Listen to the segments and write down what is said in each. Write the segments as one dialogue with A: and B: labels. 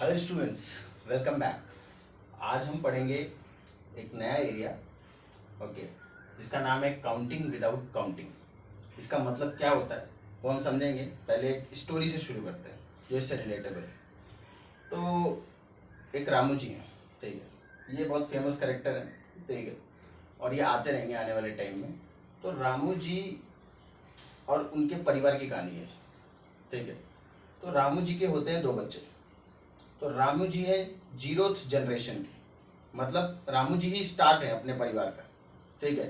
A: Hello students, welcome back. आज हम पढ़ेंगे एक नया एरिया। ओके, इसका नाम है काउंटिंग विदाउट काउंटिंग। इसका मतलब क्या होता है वो हम समझेंगे। पहले एक स्टोरी से शुरू करते हैं जो इससे रिलेटेबल है। तो एक रामू जी हैं, ठीक है। ये बहुत फेमस करेक्टर हैं, ठीक है, और ये आते रहेंगे आने वाले टाइम में। तो रामू जी और उनके परिवार की कहानी है, ठीक है। तो रामू जी के होते हैं दो बच्चे। तो रामू जी है जीरोथ जनरेशन के, मतलब रामू जी ही स्टार्ट है अपने परिवार का, ठीक है।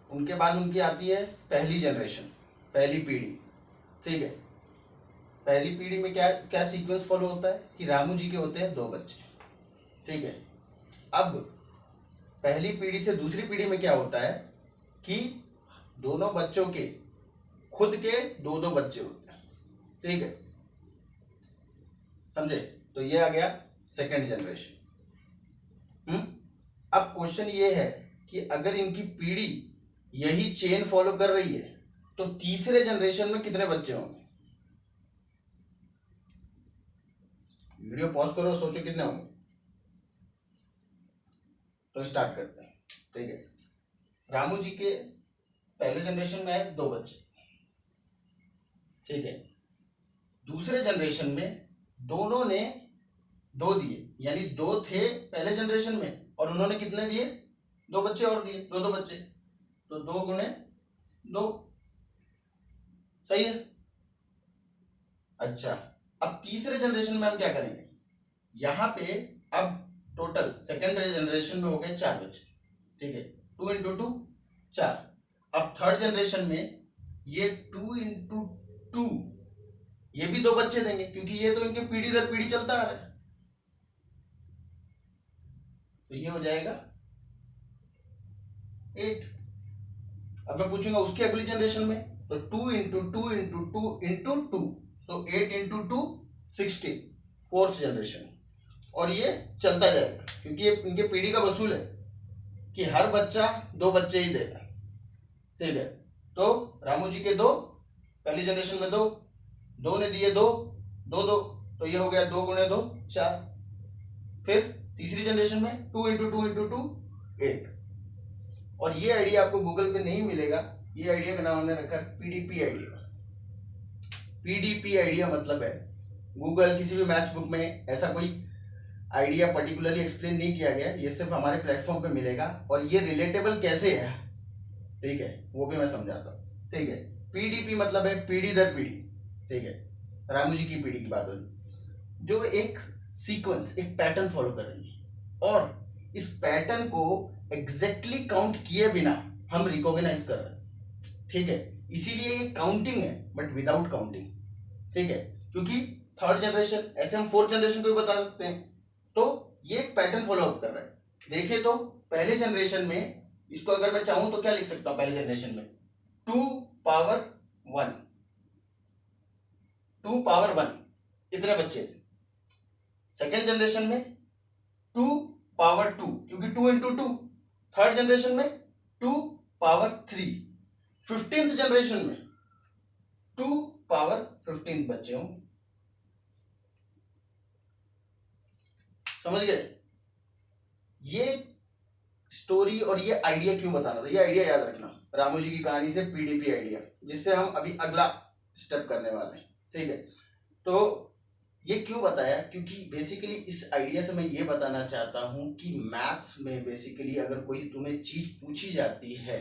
A: उनके बाद उनकी आती है पहली जनरेशन, पहली पीढ़ी, ठीक है। पहली पीढ़ी में क्या क्या सीक्वेंस फॉलो होता है कि रामू जी के होते हैं दो बच्चे, ठीक है। अब पहली पीढ़ी से दूसरी पीढ़ी में क्या होता है कि दोनों बच्चों के खुद के दो दो बच्चे होते हैं, ठीक है, समझे। तो ये आ गया सेकंड जनरेशन। अब क्वेश्चन ये है कि अगर इनकी पीढ़ी यही चेन फॉलो कर रही है तो तीसरे जनरेशन में कितने बच्चे होंगे। वीडियो पॉज करो, सोचो कितने होंगे। तो स्टार्ट करते हैं, ठीक है। रामू जी के पहले जनरेशन में है दो बच्चे, ठीक है। दूसरे जनरेशन में दोनों ने दो दिए, यानी दो थे पहले जनरेशन में और उन्होंने कितने दिए, दो बच्चे और दिए, दो दो बच्चे। तो दो गुणे दो, सही है। अच्छा, अब तीसरे जनरेशन में हम क्या करेंगे, यहां पे अब टोटल सेकेंड जनरेशन में हो गए चार बच्चे, ठीक है। 2 × 2 4। अब थर्ड जनरेशन में ये 2 × 2 ये भी दो बच्चे देंगे क्योंकि ये तो इनके पीढ़ी दर पीढ़ी चलता आ रहा है। तो ये हो जाएगा 8। अब मैं पूछूंगा उसकी अगली जनरेशन में, तो 2 × 2 × 2 × 2, सो 8 × 2 16, फोर्थ जनरेशन। और ये चलता जाएगा क्योंकि ये इनके पीढ़ी का वसूल है कि हर बच्चा दो बच्चे ही देगा, ठीक है। तो रामू जी के दो, पहली जनरेशन में दो, दो ने दिए दो, दो दो, तो ये हो गया 2 × 2 4। फिर तीसरी जनरेशन में 2 × 2 × 2 8। और ये आइडिया आपको गूगल पे नहीं मिलेगा। ये आइडिया का नाम हमने रखा है पीडीपी आइडिया। पीडीपी आइडिया मतलब है गूगल किसी भी मैथ्स बुक में ऐसा कोई आइडिया पर्टिकुलरली एक्सप्लेन नहीं किया गया, ये सिर्फ हमारे प्लेटफॉर्म पे मिलेगा। और ये रिलेटेबल कैसे है, ठीक है, वो भी मैं समझाता हूँ, ठीक है। पीडीपी मतलब है पीढ़ी दर पीढ़ी, ठीक है। रामू जी की पीढ़ी की बात हो रही जो एक सीक्वेंस, एक पैटर्न फॉलो कर रही है और इस पैटर्न को एग्जैक्टली काउंट किए बिना हम रिकॉग्नाइज कर रहे हैं, ठीक है। इसीलिए ये काउंटिंग है बट विदाउट काउंटिंग, ठीक है। क्योंकि थर्ड जनरेशन ऐसे हम फोर्थ जनरेशन को भी बता सकते हैं। तो ये एक पैटर्न फॉलो अप कर रहा है। देखिए तो पहले जनरेशन में इसको अगर मैं चाहूं तो क्या लिख सकता हूं, पहले जनरेशन में 2 पावर 1, 2 पावर 1 इतने बच्चे थे। सेकेंड जनरेशन में 2 पावर 2 क्योंकि 2 × 2। थर्ड जनरेशन में 2 पावर 3। 15th जनरेशन में 2 पावर 15 बच्चे होंगे। समझ गए। ये स्टोरी और ये आइडिया क्यों बताना था, ये आइडिया याद रखना, रामू जी की कहानी से पीडीपी आइडिया, जिससे हम अभी अगला स्टेप करने वाले हैं, ठीक है। तो ये क्यों बताया, क्योंकि बेसिकली इस आइडिया से मैं ये बताना चाहता हूं कि मैथ्स में बेसिकली अगर कोई तुम्हें चीज पूछी जाती है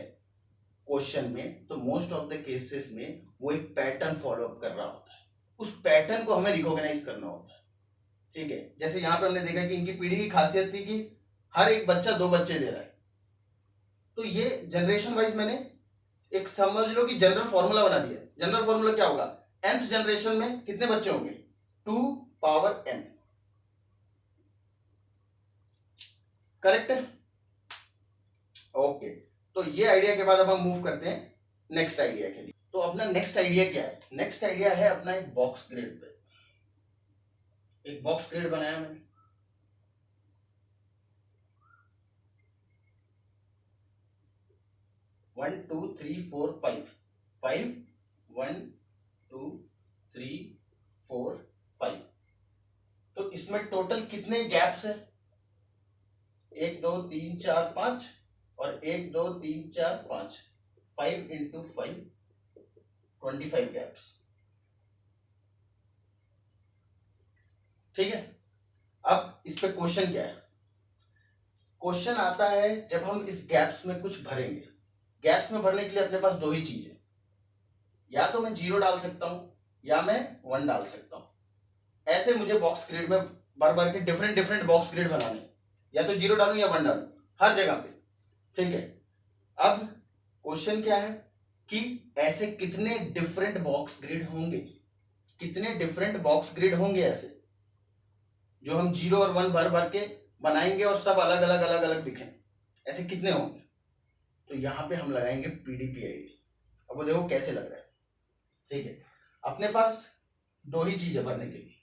A: क्वेश्चन में, तो मोस्ट ऑफ द केसेस में वो एक पैटर्न फॉलो अप कर रहा होता है। उस पैटर्न को हमें रिकॉग्नाइज करना होता है, ठीक है। जैसे यहाँ पे हमने देखा कि इनकी पीढ़ी की खासियत थी कि हर एक बच्चा दो बच्चे दे रहा है। तो ये जनरेशन वाइज मैंने एक समझ लो कि जनरल फॉर्मूला बना दिया। जनरल फॉर्मूला क्या होगा, nth जनरेशन में कितने बच्चे होंगे, 2 पावर n, करेक्ट है। ओके, तो ये आइडिया के बाद अब हम मूव करते हैं नेक्स्ट आइडिया के लिए। तो अपना नेक्स्ट आइडिया क्या है, नेक्स्ट आइडिया है अपना एक बॉक्स ग्रिड पे। एक बॉक्स ग्रिड बनाया मैंने, 1 2 3 4 5 5 1 2 3 4 5। तो तो इसमें टोटल कितने गैप्स है? 1 2 3 4 5 और 1 2 3 4 5, 5 इंटू 5, 25 गैप्स। ठीक है, अब इस पे क्वेश्चन क्या है? क्वेश्चन आता है जब हम इस गैप्स में कुछ भरेंगे। गैप्स में भरने के लिए अपने पास दो ही चीज है, या तो मैं 0 डाल सकता हूं या मैं 1 डाल सकता हूं। ऐसे मुझे बॉक्स ग्रिड में भर भर के डिफरेंट डिफरेंट बॉक्स ग्रिड बनाने, या तो 0 डालूं या 1 डालूं हर जगह पे। ठीक है, अब क्वेश्चन क्या है कि ऐसे कितने डिफरेंट बॉक्स ग्रिड होंगे, कितने डिफरेंट बॉक्स ग्रिड होंगे ऐसे जो हम 0 और 1 भर भर के बनाएंगे और सब अलग अलग अलग अलग दिखें, ऐसे कितने होंगे? तो यहां पे हम लगाएंगे पीडीपी आईडी। अब वो देखो कैसे लग रहा है। ठीक है, अपने पास दो ही चीजें भरने के लिए,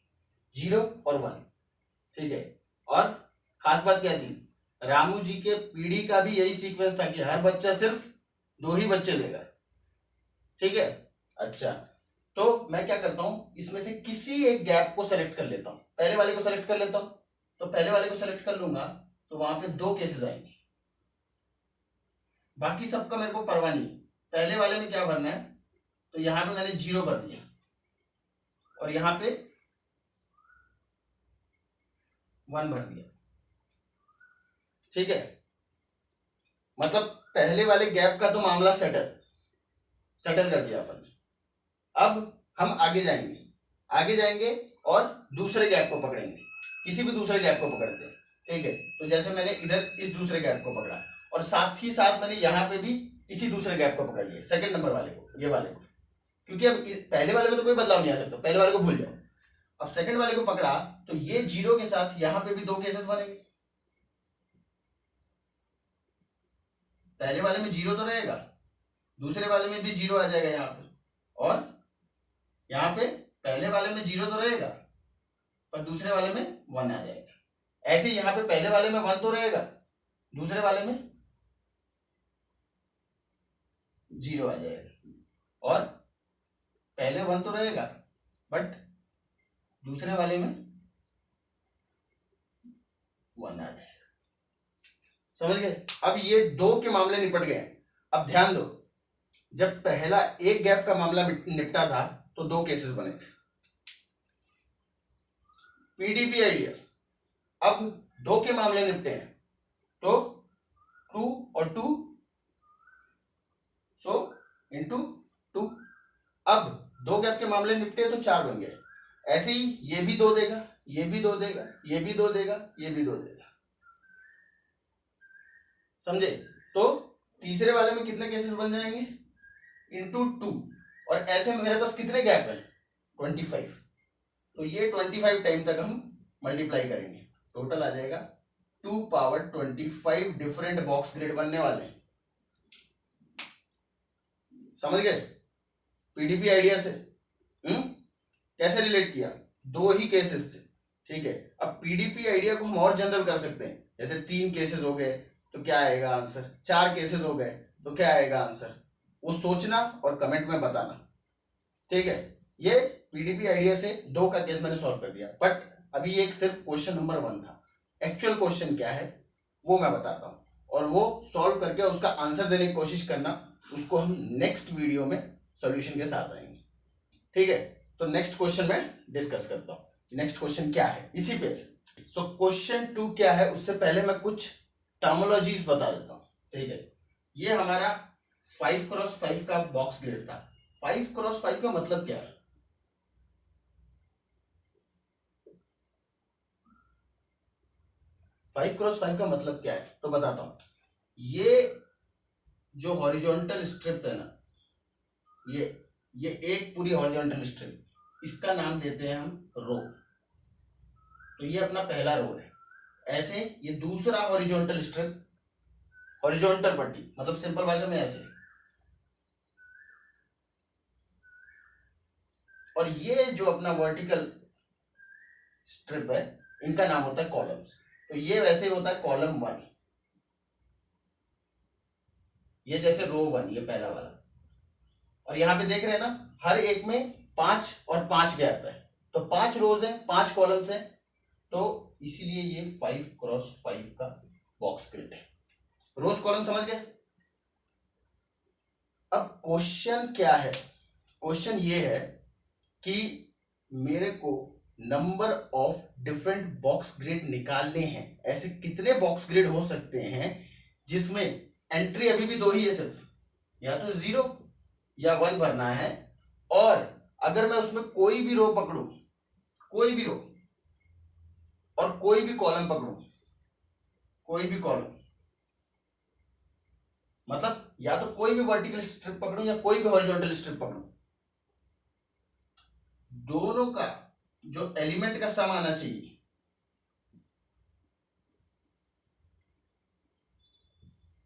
A: 0 और 1। ठीक है, और खास बात क्या थी, रामू जी के पीडी का भी यही सीक्वेंस था कि हर बच्चा सिर्फ 2 ही बच्चे देगा। ठीक है, अच्छा तो मैं क्या करता हूं, इसमें से किसी एक गैप को सेलेक्ट कर लेता हूं। पहले वाले को सेलेक्ट कर लेता हूं, तो पहले वाले को सेलेक्ट कर लूंगा तो वहां पे 2 केसेस आएंगे, बाकी सबका मेरे को परवाह नहीं। पहले वाले में क्या भरना है, तो यहां पे मैंने 0 भर दिया और यहां पे 1 भर दिया। ठीक है, मतलब पहले वाले गैप का तो मामला सेटल कर दिया अपन ने। अब हम आगे जाएंगे और दूसरे गैप को पकड़ेंगे, किसी भी दूसरे गैप को पकड़ते हैं। ठीक है, तो जैसे मैंने इधर इस दूसरे गैप को पकड़ा और साथ ही साथ मैंने यहां पे भी इसी दूसरे गैप को पकड़ लिया, सेकंड नंबर वाले को, ये वाले को, क्योंकि अब पहले वाले में तो कोई बदलाव नहीं आ सकता, पहले वाले को भूल जाओ। अब सेकंड वाले को पकड़ा तो ये 0 के साथ यहां पे भी 2 केसेस बनेंगे। पहले वाले में 0 तो रहेगा, दूसरे वाले में भी 0 आ जाएगा यहाँ पे, और यहाँ पे पहले वाले में 0 तो रहेगा पर दूसरे वाले में 1 आ जाएगा। ऐसे यहाँ पे पहले वाले में 1 तो रहेगा, दूसरे वाले में 0 आ जाएगा, और पहले 1 तो रहेगा बट दूसरे वाले में 1 आ जाएगा। समझ गए? अब ये 2 के मामले निपट गए। अब ध्यान दो, जब पहला एक गैप का मामला निपटा था तो 2 केसेस बने थे, पीडीपी आइडिया। अब 2 के मामले निपटे हैं तो 2 और 2, सो इंटू 2। अब 2 गैप के मामले निपटे तो 4 बन गए। ऐसे ही ये भी 2 देगा, ये भी 2 देगा, ये भी 2 देगा, ये भी 2 देगा। समझे? तो तीसरे वाले में कितने केसेस बन जाएंगे? इंटू 2। और ऐसे में मेरे पास कितने गैप है? 25। तो ये 25 टाइम तक हम मल्टीप्लाई करेंगे, टोटल आ जाएगा 2 पावर 25 डिफरेंट बॉक्स ग्रिड बनने वाले हैं। समझ गए? पीडीपी आइडिया से कैसे रिलेट किया? 2 ही केसेस थे। ठीक है, अब पीडीपी आइडिया को हम और जनरल कर सकते हैं, जैसे 3 केसेस हो गए तो क्या आएगा आंसर, 4 केसेस हो गए तो क्या आएगा आंसर, वो सोचना और कमेंट में बताना। ठीक है, ये पीडीपी आइडिया से 2 का केस मैंने सॉल्व कर दिया, बट अभी एक सिर्फ क्वेश्चन नंबर 1 था। एक्चुअल क्वेश्चन क्या है वो मैं बताता हूँ, और वो सॉल्व करके उसका आंसर देने की कोशिश करना, उसको हम नेक्स्ट वीडियो में सॉल्यूशन के साथ आएंगे। ठीक है, तो नेक्स्ट क्वेश्चन में डिस्कस करता हूँ कि नेक्स्ट क्वेश्चन क्या है इसी पे। सो क्वेश्चन 2 क्या है, उससे पहले मैं कुछ टर्मोलॉजीज बता देता हूँ। ठीक है, ये हमारा 5x5 का बॉक्स ग्रिड था। 5x5 का मतलब क्या है? फाइव क्रॉस 5 का मतलब क्या है तो बताता हूं। ये जो हॉरिजॉन्टल स्ट्रिप है ना, ये एक पूरी हॉरिजॉन्टल स्ट्रिप, इसका नाम देते हैं हम रो। तो ये अपना पहला रो है। ऐसे ये दूसरा हॉरिजॉन्टल स्ट्रिप, हॉरिजॉन्टल पट्टी, मतलब सिंपल भाषा में ऐसे। और ये जो अपना वर्टिकल स्ट्रिप है, इनका नाम होता है कॉलम्स। तो ये वैसे होता है कॉलम 1, ये जैसे रो 1, ये पहला वाला। और यहां पे देख रहे हैं ना, हर एक में 5 और 5 गैप है, तो 5 रोज है, 5 कॉलम्स है। तो इसीलिए ये 5x5 का बॉक्स ग्रिड है। रोज कॉलम समझ गए। अब क्वेश्चन क्या है, क्वेश्चन ये है कि मेरे को number of different box grid निकालने हैं। ऐसे कितने बॉक्स ग्रिड हो सकते हैं जिसमें एंट्री अभी भी दो ही है सिर्फ, या तो 0 या 1 भरना है। और अगर मैं उसमें कोई भी रो पकड़ूं, कोई भी रो और कोई भी कॉलम पकड़ूं, कोई भी कॉलम मतलब या तो कोई भी वर्टिकल स्ट्रिप पकड़ूं या कोई भी हॉरिजॉन्टल स्ट्रिप पकड़ूं, दोनों का जो एलिमेंट का सम आना चाहिए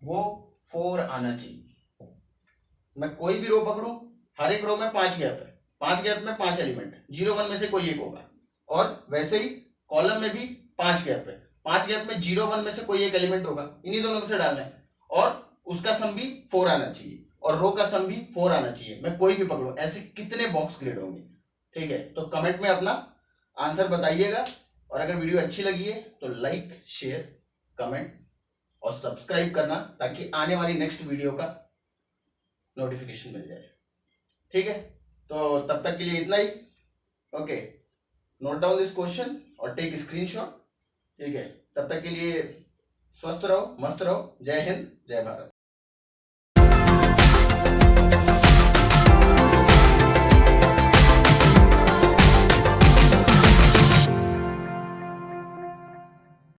A: वो 4 आना चाहिए। मैं कोई भी रो पकड़ूं, हर एक रो में 5 गैप है, 5 गैप में 5 एलिमेंट, 0 1 में से कोई एक होगा। और वैसे ही कॉलम में भी 5 गैप है, 5 गैप में 0 1 में से कोई एक एलिमेंट होगा, इन्हीं दोनों में से डालना है। और उसका सम भी 4 आना चाहिए और रो का सम भी 4 आना चाहिए। मैं कोई भी पकड़ूं, ऐसे कितने बॉक्स ग्रिड होंगे? ठीक है, तो कमेंट में अपना आंसर बताइएगा। और अगर वीडियो अच्छी लगी है तो लाइक, शेयर, कमेंट और सब्सक्राइब करना, ताकि आने वाली नेक्स्ट वीडियो का नोटिफिकेशन मिल जाए। ठीक है, तो तब तक के लिए इतना ही। Okay, note down this question और टेक स्क्रीनशॉट। ठीक है, तब तक के लिए स्वस्थ रहो, मस्त रहो। जय हिंद, जय भारत।